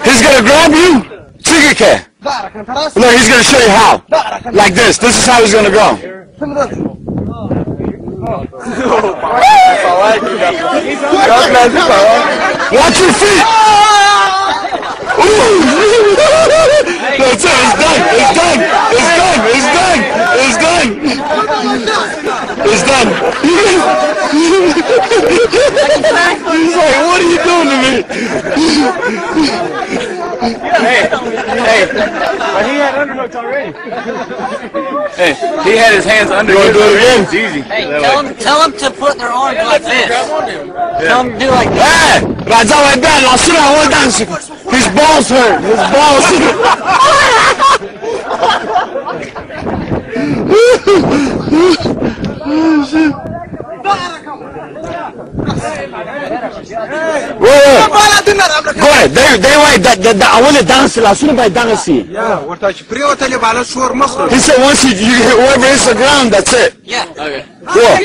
He's gonna grab you. Trigger care. No, he's gonna show you how. Like this. This is how he's gonna go. Watch your feet. That's it. It's done. It's done. It's done. It's done. It's done. It's done. He's like, what are you doing to me? Hey, but he had underhooks already. Hey, he had his hands under. You want to do it again? It's easy. Hey, tell them to put their arms like this. Tell them to do like this. Hey, Raja like that. Lasuna, hold on. His balls hurt. His balls hurt. Go ahead. They wait. I want to dance. Lasuna by dancing. Yeah, what are you pre-hotel? He said once you whoever hits the ground, that's it. Yeah. Okay. Cool.